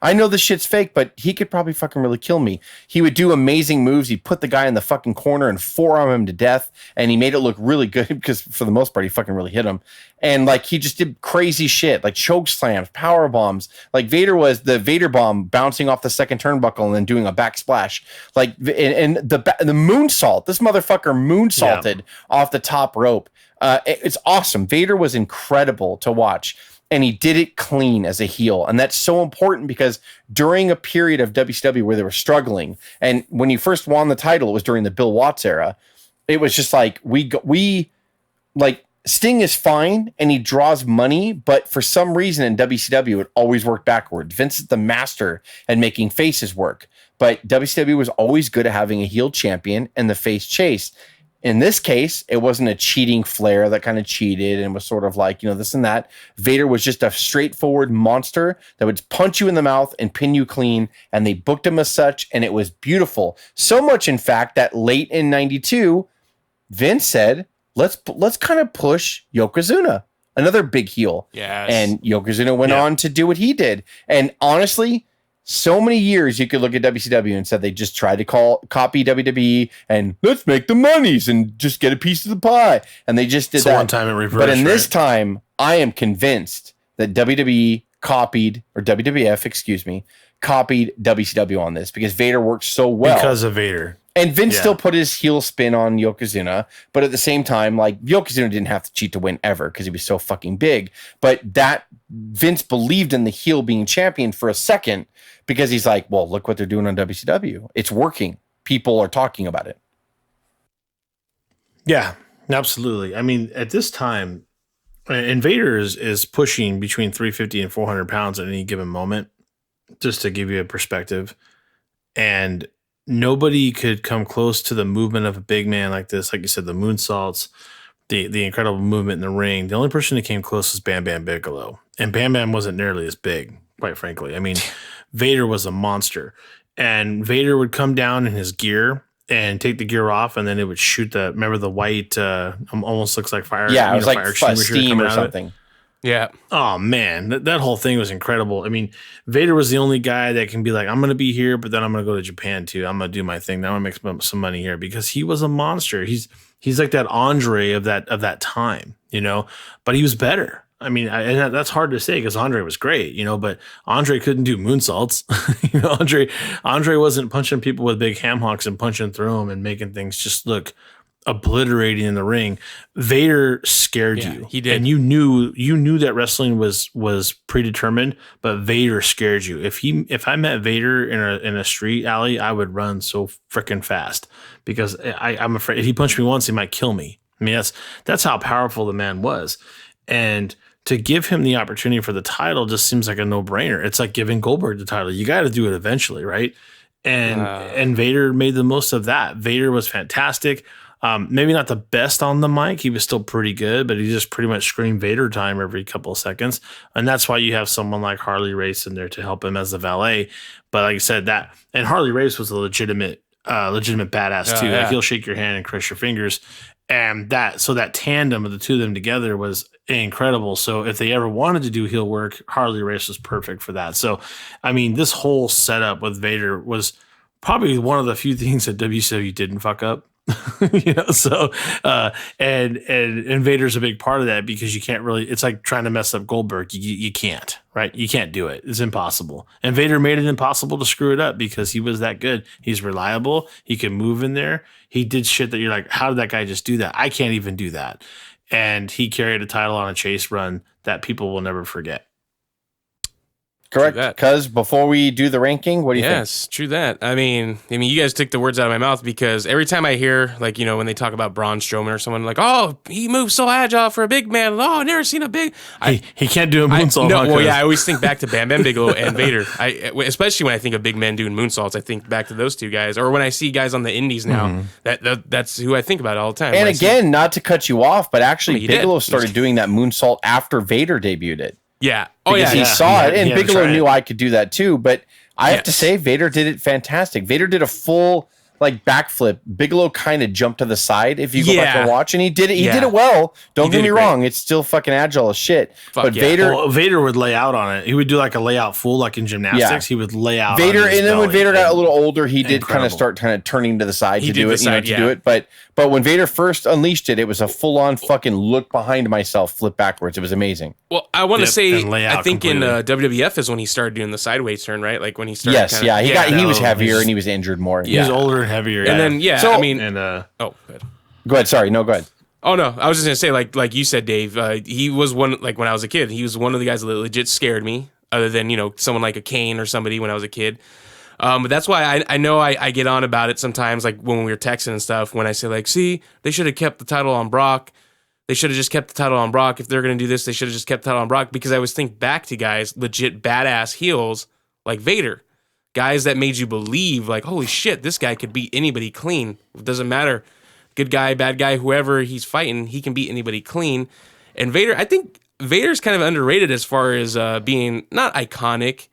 I know this shit's fake, but he could probably fucking really kill me. He would do amazing moves. He'd put the guy in the fucking corner and forearm him to death. And he made it look really good because for the most part, he fucking really hit him. And like, he just did crazy shit, like choke slams, power bombs. Like Vader was the Vader bomb bouncing off the second turnbuckle and then doing a backsplash. Like, and the moonsault, this motherfucker moonsaulted off the top rope. It's awesome. Vader was incredible to watch. And he did it clean as a heel. And that's so important because during a period of WCW where they were struggling, and when he first won the title, it was during the Bill Watts era. It was just like, we Sting is fine and he draws money, but for some reason in WCW, it always worked backwards. Vince is the master at making faces work, but WCW was always good at having a heel champion and the face chase. In this case, it wasn't a cheating Flair that kind of cheated and was sort of like, this and that. Vader was just a straightforward monster that would punch you in the mouth and pin you clean. And they booked him as such. And it was beautiful. So much, in fact, that late in 92, Vince said, let's kind of push Yokozuna, another big heel. Yes. And Yokozuna went on to do what he did. And honestly, so many years you could look at WCW and said they just tried to copy WWE and let's make the monies and just get a piece of the pie. And they just did that. One time in reverse. But in this time, I am convinced that WWE copied, or WWF, copied WCW on this because Vader worked so well. Because of Vader. And Vince still put his heel spin on Yokozuna, but at the same time, like Yokozuna didn't have to cheat to win ever because he was so fucking big. But that Vince believed in the heel being champion for a second because he's like, well, look what they're doing on WCW. It's working. People are talking about it. Yeah, absolutely. I mean, at this time, and Vader is pushing between 350 and 400 pounds at any given moment, just to give you a perspective. And nobody could come close to the movement of a big man like this. Like you said, the moonsaults, the incredible movement in the ring. The only person who came close was Bam Bam Bigelow. And Bam Bam wasn't nearly as big, quite frankly. I mean, Vader was a monster. And Vader would come down in his gear and take the gear off, and then it would shoot remember the white, almost looks like fire. Yeah, it was like fire extinguisher steam coming or out of it. something. Yeah. Oh man, that whole thing was incredible. I mean, Vader was the only guy that can be like, I'm going to be here, but then I'm going to go to Japan too. I'm going to do my thing. Now I'm going to make some money here because he was a monster. He's like that Andre of that time, but he was better. I mean, and that's hard to say because Andre was great, but Andre couldn't do moonsaults. Andre wasn't punching people with big ham hocks and punching through them and making things just look obliterating in the ring. Vader scared you. He did. And you knew that wrestling was predetermined, but Vader scared you. If I met Vader in a street alley, I would run so freaking fast because I'm afraid if he punched me once, he might kill me. I mean, that's how powerful the man was. And to give him the opportunity for the title just seems like a no-brainer. It's like giving Goldberg the title. You got to do it eventually, right? And Vader made the most of that. Vader was fantastic. Maybe not the best on the mic. He was still pretty good, but he just pretty much screamed Vader time every couple of seconds. And that's why you have someone like Harley Race in there to help him as the valet. But like I said, and Harley Race was a legitimate badass too. Yeah. Like he'll shake your hand and crush your fingers. And that tandem of the two of them together was incredible. So if they ever wanted to do heel work, Harley Race was perfect for that. So, I mean, this whole setup with Vader was probably one of the few things that WCW didn't fuck up. So and Vader's a big part of that because you can't really, it's like trying to mess up Goldberg. You can't, right? You can't do it. It's impossible. And Vader made it impossible to screw it up because he was that good. He's reliable. He can move in there. He did shit that you're like, how did that guy just do that? I can't even do that. And he carried a title on a chase run that people will never forget. Correct. Because before we do the ranking, what do you think? Yes, true that. I mean, you guys took the words out of my mouth because every time I hear, like, when they talk about Braun Strowman or someone like, oh, he moves so agile for a big man. Oh, I've never seen a big. He can't do a moonsault. I always think back to Bam Bam Bigelow and Vader. Especially when I think of big men doing moonsaults, I think back to those two guys. Or when I see guys on the indies now, that's who I think about all the time. And again, not to cut you off, but actually Bigelow started doing that moonsault after Vader debuted it. Yeah. Because he saw it, and Bigelow knew I could do that too. But I have to say, Vader did it fantastic. Vader did a full backflip. Bigelow kind of jumped to the side if you go back and watch, and he did it. He did it well. Don't get me wrong; it's still fucking agile as shit. But Vader would lay out on it. He would do like a layout full, like in gymnastics. He would lay out. Vader, on his and then when Vader got a little older, he did kind of start turning to the side to do it. To do it, but when Vader first unleashed it, it was a full on fucking look behind myself, flip backwards. It was amazing. Well, I want to say, I think in WWF is when he started doing the sideways turn, right? Like when he started. Yes, he was heavier and he was injured more. He was older and heavier. And then good. Go ahead. Sorry, no, go ahead. Oh no, I was just gonna say, like you said, Dave. He was one, like when I was a kid, he was one of the guys that legit scared me. Other than someone like a Kane or somebody when I was a kid. But that's why I know I get on about it sometimes, like when we were texting and stuff. When I say like, see, they should have kept the title on Brock. They should have just kept the title on Brock. If they're gonna do this, they should have just kept the title on Brock. Because I always think back to guys, legit badass heels like Vader. Guys that made you believe, like, holy shit, this guy could beat anybody clean. It doesn't matter. Good guy, bad guy, whoever he's fighting, he can beat anybody clean. And Vader, I think Vader's kind of underrated as far as being not iconic,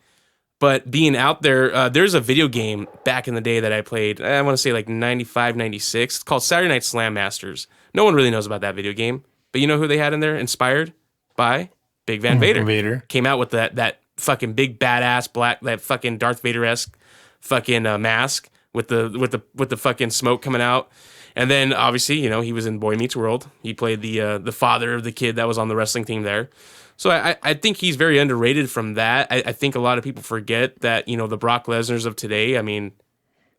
but being out there. There's a video game back in the day that I played, I want to say like 95, 96. It's called Saturday Night Slam Masters. No one really knows about that video game. But you know who they had in there? Inspired by Big Van Vader. Vader. Came out with that fucking big badass black, that fucking Darth Vader-esque fucking mask with the fucking smoke coming out. And then obviously, he was in Boy Meets World. He played the father of the kid that was on the wrestling team there. So I think he's very underrated from that. I think a lot of people forget that, the Brock Lesnar's of today. I mean,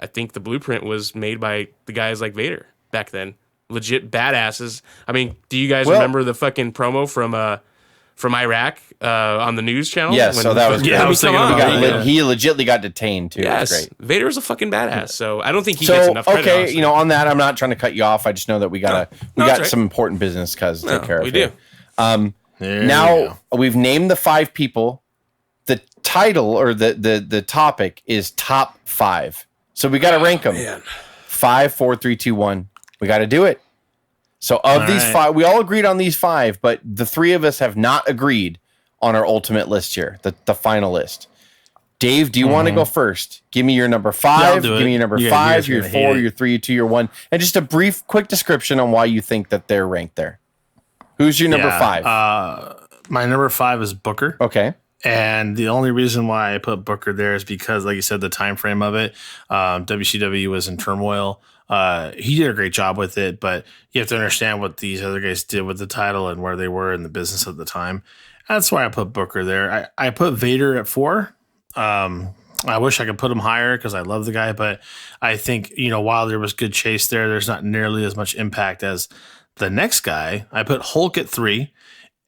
I think the blueprint was made by the guys like Vader back then. Legit badasses. I mean, do you guys remember the fucking promo from Iraq on the news channel? Yes, so that was great. He legitimately got detained too. Yes, great. Vader's a fucking badass. So I don't think he gets enough credit. Okay, on that, I'm not trying to cut you off. I just know that we got some important business to take care of. We do. Now we've named the 5 people. The title or the topic is top 5. So we got to rank them. 5, 4, 3, 2, 1. We got to do it. So of these 5, we all agreed on these 5, but the 3 of us have not agreed on our ultimate list here, the final list. Dave, do you want to go first? Give me your number 5. Give me your number 5, your 4, your 3, your 2, your 1, and just a brief, quick description on why you think that they're ranked there. Who's your number 5? My number 5 is Booker. Okay. And the only reason why I put Booker there is because, like you said, the time frame of it. WCW was in turmoil. He did a great job with it, but you have to understand what these other guys did with the title and where they were in the business at the time. That's why I put Booker there. I put Vader at 4. I wish I could put him higher because I love the guy, but I think, while there was good chase there's not nearly as much impact as the next guy. I put Hulk at 3.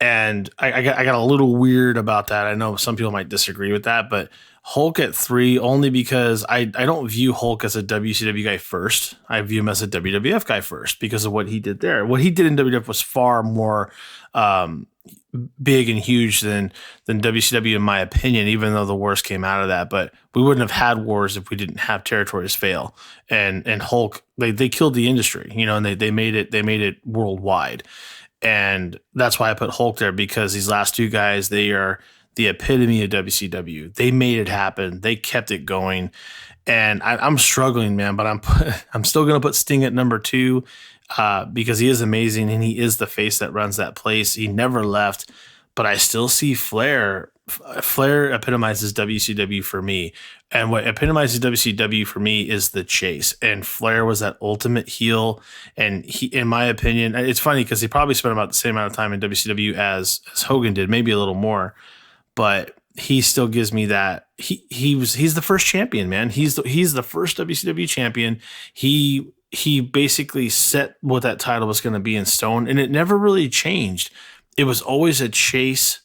And I got a little weird about that. I know some people might disagree with that, but Hulk at 3 only because I don't view Hulk as a WCW guy first. I view him as a WWF guy first because of what he did there. What he did in WWF was far more. big and huge than WCW in my opinion, even though the wars came out of that. But we wouldn't have had wars if we didn't have territories fail. And Hulk, they killed the industry, and they made it worldwide. And that's why I put Hulk there, because these last two guys, they are the epitome of WCW. They made it happen. They kept it going. And I'm struggling, man, but I'm still going to put Sting at number 2 because he is amazing and he is the face that runs that place. He never left, but I still see Flair. Flair epitomizes WCW for me. And what epitomizes WCW for me is the chase. And Flair was that ultimate heel. And he, in my opinion, it's funny because he probably spent about the same amount of time in WCW as Hogan did, maybe a little more. But he still gives me that he's the first champion, man. He's the first WCW champion. He basically set what that title was going to be in stone, and it never really changed. It was always a chase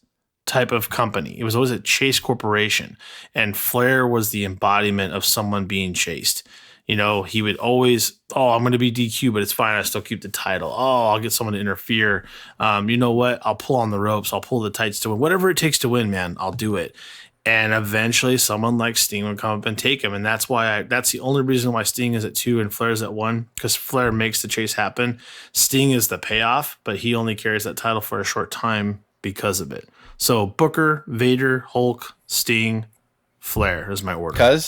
type of company. It was always a chase corporation, and Flair was the embodiment of someone being chased. He would always, I'm going to be DQ, but it's fine. I still keep the title. I'll get someone to interfere. You know what? I'll pull on the ropes. I'll pull the tights to win. Whatever it takes to win, man, I'll do it. And eventually someone like Sting would come up and take him. And that's the only reason why Sting is at 2 and Flair's at 1, because Flair makes the chase happen. Sting is the payoff, but he only carries that title for a short time because of it. So Booker, Vader, Hulk, Sting, Flair is my order.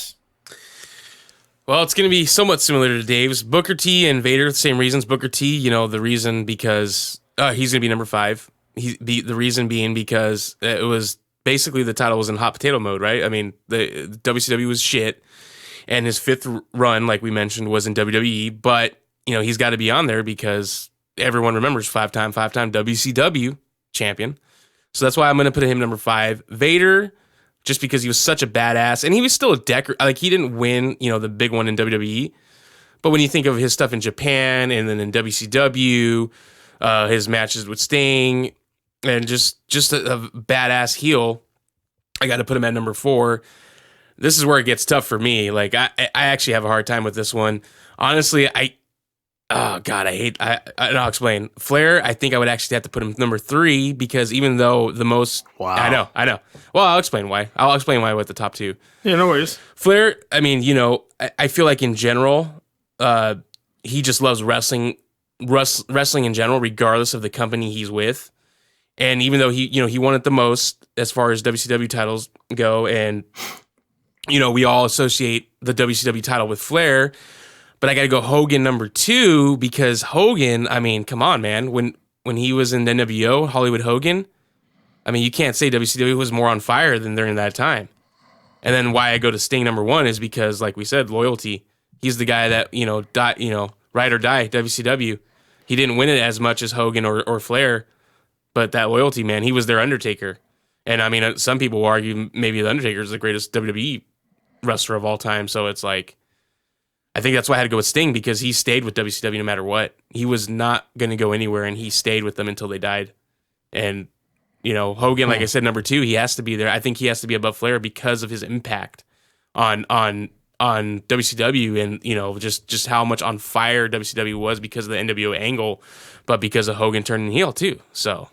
Well, it's going to be somewhat similar to Dave's. Booker T and Vader, the same reasons. Booker T, the reason because he's going to be number 5. The reason being because it was basically the title was in hot potato mode, right? I mean, the WCW was shit, and his 5th run, like we mentioned, was in WWE. But he's got to be on there because everyone remembers five-time WCW champion. So that's why I'm going to put him number 5. Vader, just because he was such a badass, and he was still a decker. Like, he didn't win, the big one in WWE, but when you think of his stuff in Japan and then in WCW, his matches with Sting, and just a badass heel, I got to put him at number 4. This is where it gets tough for me. Like, I actually have a hard time with this one. Honestly, I'll explain. Flair, I think I would actually have to put him number 3 because even though the most... Wow. I know. Well, I'll explain why. With the top 2. Yeah, no worries. Flair, I mean, I feel like in general, he just loves wrestling in general, regardless of the company he's with. And even though he won it the most as far as WCW titles go, and, we all associate the WCW title with Flair, but I got to go Hogan number 2 because Hogan, I mean, come on, man. When he was in the NWO, Hollywood Hogan, I mean, you can't say WCW was more on fire than during that time. And then why I go to Sting number 1 is because, like we said, loyalty. He's the guy that, ride or die, WCW. He didn't win it as much as Hogan or Flair, but that loyalty, man, he was their Undertaker. And I mean, some people will argue maybe the Undertaker is the greatest WWE wrestler of all time. So it's like, I think that's why I had to go with Sting because he stayed with WCW no matter what. He was not going to go anywhere, and he stayed with them until they died. And, Hogan, like I said, number 2, he has to be there. I think he has to be above Flair because of his impact on WCW and, just how much on fire WCW was because of the NWO angle, but because of Hogan turning heel too. So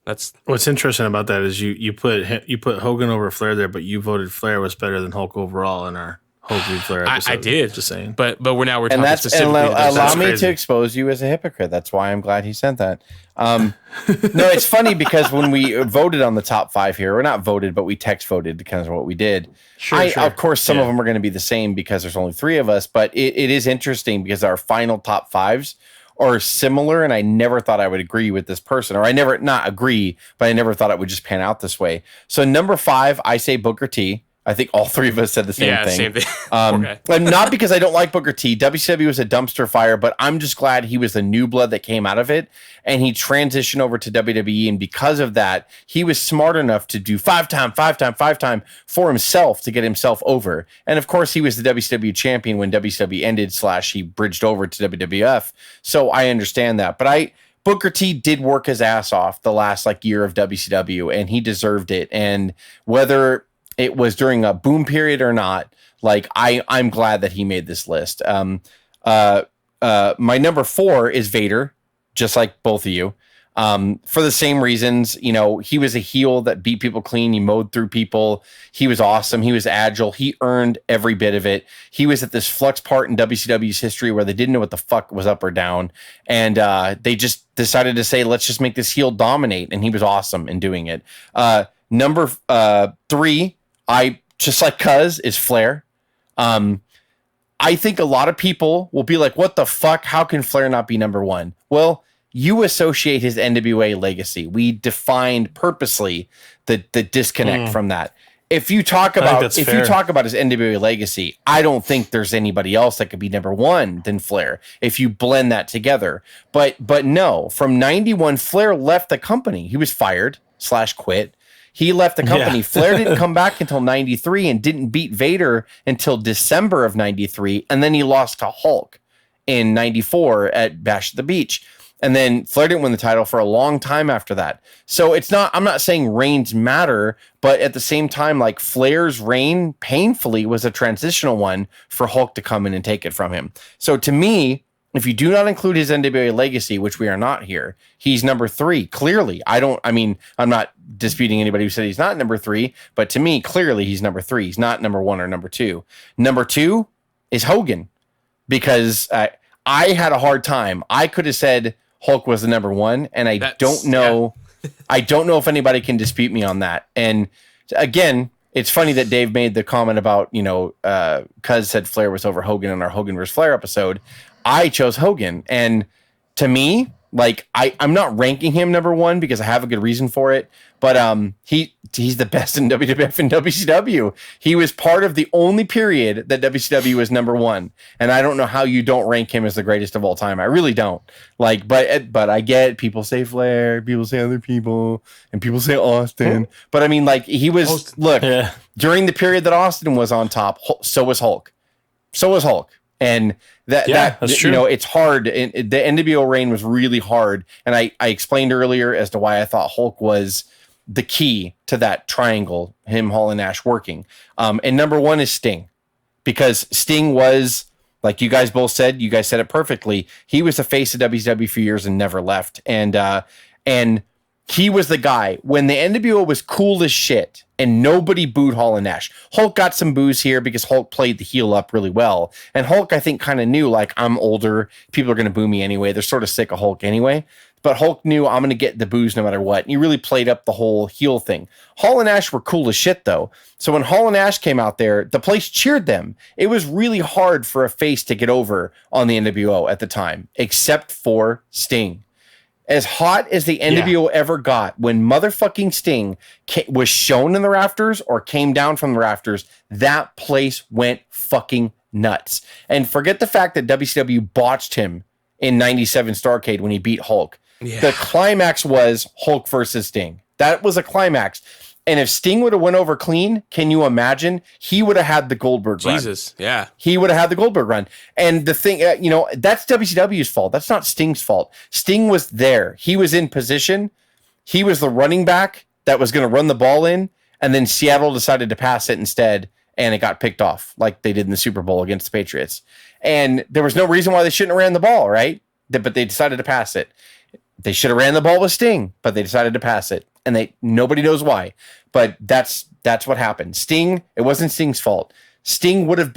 that's what's interesting about that is you put Hogan over Flair there, but you voted Flair was better than Hulk overall in our Hulk v. Flair episode. I did, just saying. But we're talking specifically. Allow me to expose you as a hypocrite. That's why I'm glad he sent that. No, it's funny because when we voted on the top 5 here, we're not voted, but we text voted kind of what we did. Sure. Of course, some of them are going to be the same because there's only 3 of us, but it is interesting because our final top 5s are similar, and I never thought I would agree with this person, or I never not agree, but I never thought it would just pan out this way. So number 5, I say Booker T. I think all 3 of us said the same thing. Same thing. And not because I don't like Booker T. WCW was a dumpster fire, but I'm just glad he was the new blood that came out of it, and he transitioned over to WWE, and because of that, he was smart enough to do 5-time for himself to get himself over. And of course, he was the WCW champion when WCW ended / he bridged over to WWF. So I understand that, but Booker T did work his ass off the last year of WCW, and he deserved it. And whether it was during a boom period or not, I'm glad that he made this list. My number 4 is Vader, just like both of you. For the same reasons. You know, he was a heel that beat people clean. He mowed through people. He was awesome. He was agile. He earned every bit of it. He was at this flux part in WCW's history where they didn't know what the fuck was up or down. And they just decided to say, let's just make this heel dominate. And he was awesome in doing it. Number 3, I just like Cuz, is Flair. I think a lot of people will be like, what the fuck? How can Flair not be number 1? Well, you associate his NWA legacy. We defined purposely the disconnect from that. If you talk about his NWA legacy, I don't think there's anybody else that could be number 1 than Flair if you blend that together. But no, from 91, Flair left the company. He was fired / quit. He left the company. Yeah. Flair didn't come back until 93 and didn't beat Vader until December of 93. And then he lost to Hulk in 94 at Bash at the Beach. And then Flair didn't win the title for a long time after that. So I'm not saying reigns matter, but at the same time, like Flair's reign painfully was a transitional one for Hulk to come in and take it from him. So to me, if you do not include his NWA legacy, which we are not here, he's number 3. Clearly, I'm not disputing anybody who said he's not number 3, but to me, clearly he's number 3. He's not number 1 or number 2. Number 2 is Hogan, because I had a hard time. I could have said Hulk was the number 1, and I don't know if anybody can dispute me on that. And again, it's funny that Dave made the comment about, Cuz said Flair was over Hogan in our Hogan vs. Flair episode. I chose Hogan, and to me, like I'm not ranking him number 1 because I have a good reason for it, but he's the best in WWF and WCW. He was part of the only period that WCW was number 1, and I don't know how you don't rank him as the greatest of all time. I really don't. Like, but I get people say Flair, people say other people, and people say Austin. But I mean, like he was during the period that Austin was on top, so was Hulk. And that's true. It's hard. The NWO reign was really hard. And I explained earlier as to why I thought Hulk was the key to that triangle, him, Hall, and Nash working. And number 1 is Sting, because Sting was, like you guys both said, you guys said it perfectly. He was the face of WCW for years and never left. And he was the guy when the NWO was cool as shit and nobody booed Hall and Nash. Hulk got some boos here because Hulk played the heel up really well. And Hulk, I think, kind of knew, like, I'm older. People are going to boo me anyway. They're sort of sick of Hulk anyway. But Hulk knew I'm going to get the boos no matter what. And he really played up the whole heel thing. Hall and Nash were cool as shit, though. So when Hall and Nash came out there, the place cheered them. It was really hard for a face to get over on the NWO at the time, except for Sting. As hot as the NWO ever got, when motherfucking Sting was shown in the rafters or came down from the rafters, that place went fucking nuts. And forget the fact that WCW botched him in 97 Starrcade when he beat Hulk. Yeah. The climax was Hulk versus Sting. That was a climax. And if Sting would have went over clean, can you imagine? He would have had the Goldberg run. Jesus, yeah. He would have had the Goldberg run. And the thing, that's WCW's fault. That's not Sting's fault. Sting was there. He was in position. He was the running back that was going to run the ball in. And then Seattle decided to pass it instead. And it got picked off like they did in the Super Bowl against the Patriots. And there was no reason why they shouldn't have ran the ball, right? But they decided to pass it. They should have ran the ball with Sting, but they decided to pass it. And nobody knows why, but that's what happened. Sting, it wasn't Sting's fault. Sting would have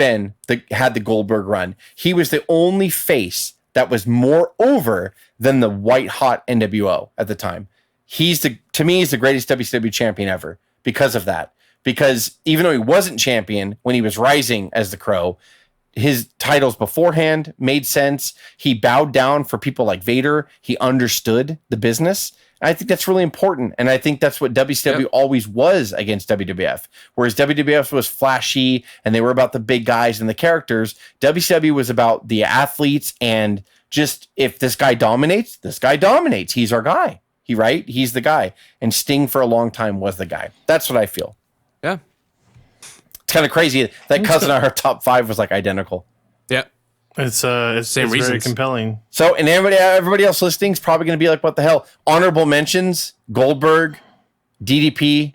had the Goldberg run. He was the only face that was more over than the white hot NWO at the time. To me, he's the greatest WCW champion ever because of that. Because even though he wasn't champion when he was rising as the Crow, his titles beforehand made sense. He bowed down for people like Vader. He understood the business. I think that's really important. And I think that's what WCW always was against WWF. Whereas WWF was flashy and they were about the big guys and the characters, WCW was about the athletes and just, if this guy dominates, this guy dominates. He's our guy. He's the guy. And Sting for a long time was the guy. That's what I feel. Yeah. It's kind of crazy that Cousin and our top 5 was like identical. Yeah. It's very compelling. So, and everybody else listening is probably going to be like, what the hell? Honorable mentions: Goldberg, DDP,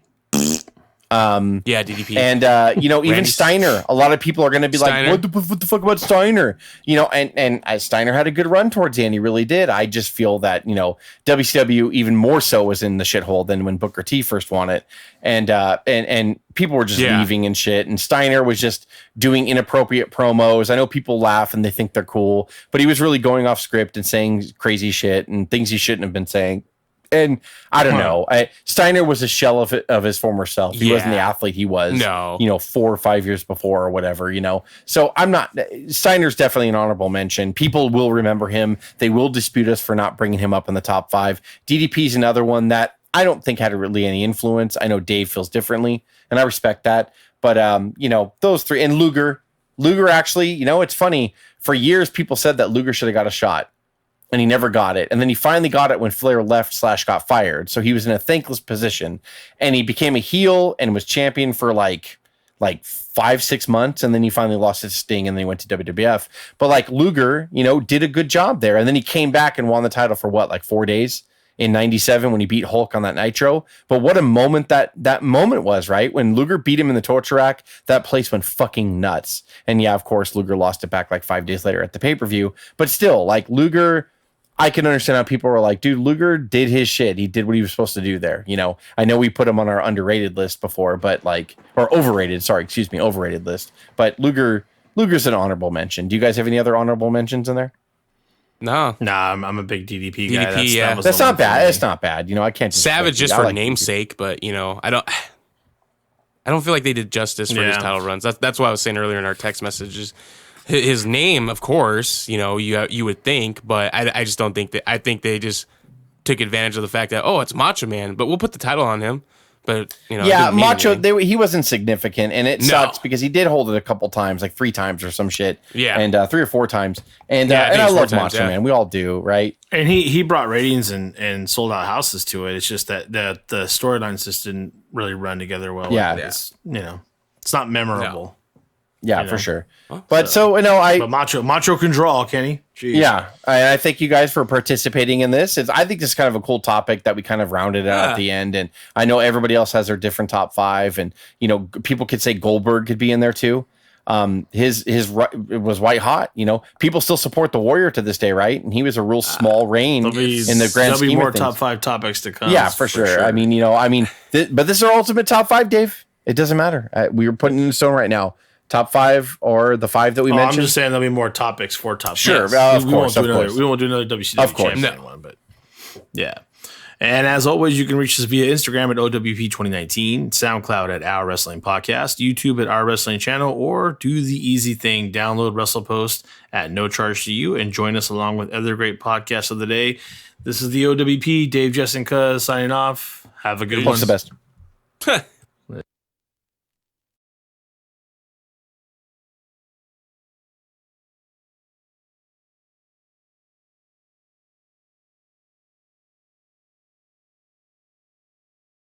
DDP. And even Randy Steiner. A lot of people are going to be Steiner. like, what the fuck about Steiner? And Steiner had a good run towards the end. He really did. I just feel that WCW even more so was in the shithole than when Booker T first won it, and people were just leaving and shit. And Steiner was just doing inappropriate promos. I know people laugh and they think they're cool, but he was really going off script and saying crazy shit and things he shouldn't have been saying. And I don't know. Steiner was a shell of his former self. He wasn't the athlete he was, 4 or 5 years before or whatever, So I'm not. Steiner's definitely an honorable mention. People will remember him. They will dispute us for not bringing him up in the top 5. DDP's another one that I don't think had really any influence. I know Dave feels differently, and I respect that. But those three and Luger actually, it's funny. For years, people said that Luger should have got a shot. And he never got it. And then he finally got it when Flair left / got fired. So he was in a thankless position. And he became a heel and was champion for like 5-6 months. And then he finally lost his sting and then he went to WWF. But Luger, did a good job there. And then he came back and won the title for 4 days in 97 when he beat Hulk on that Nitro. But what a moment that moment was, right? When Luger beat him in the torture rack, that place went fucking nuts. And yeah, of course, Luger lost it back 5 days later at the pay-per-view. But still, Luger, I can understand how people were like, dude, Luger did his shit. He did what he was supposed to do there. I know we put him on our underrated list before, but or overrated, overrated list. But Luger's an honorable mention. Do you guys have any other honorable mentions in there? No. Nah, I'm a big DDP guy. DDP, That's not bad. It's not bad. I can't Savage just for namesake, but I don't feel like they did justice for his title runs. That's why I was saying earlier in our text messages. His name, of course, you would think, but I just don't think that. I think they just took advantage of the fact that it's Macho Man, but we'll put the title on him. But Macho, he wasn't significant, and it sucks because he did hold it a couple times, 3 times or some shit. Yeah, and 3 or 4 times, and I love Macho Man. We all do, right? And he brought ratings and sold out houses to it. It's just that the storylines just didn't really run together well. Yeah, it's not memorable. No. Yeah, for sure. But but Macho can draw, Kenny. Jeez. Yeah, I thank you guys for participating in this. I think this is kind of a cool topic that we kind of rounded out at the end. And I know everybody else has their different top 5, and people could say Goldberg could be in there too. It was white hot. People still support the Warrior to this day, right? And he was a real small reign in the grand scheme of things. There'll be more top 5 topics to come. Yeah, for sure. I mean, but this is our ultimate top 5, Dave. It doesn't matter. We are putting it in stone right now. Top 5 or the 5 that we mentioned? I'm just saying there'll be more topics for top 5. Sure, of course. We won't do another WCW champion one, but yeah. And as always, you can reach us via Instagram at O.W.P 2019, SoundCloud at Our Wrestling Podcast, YouTube at Our Wrestling Channel, or do the easy thing, download WrestlePost at no charge to you and join us along with other great podcasts of the day. This is the O.W.P, Dave, Jess, and Cuz signing off. Have a good one. What's the best?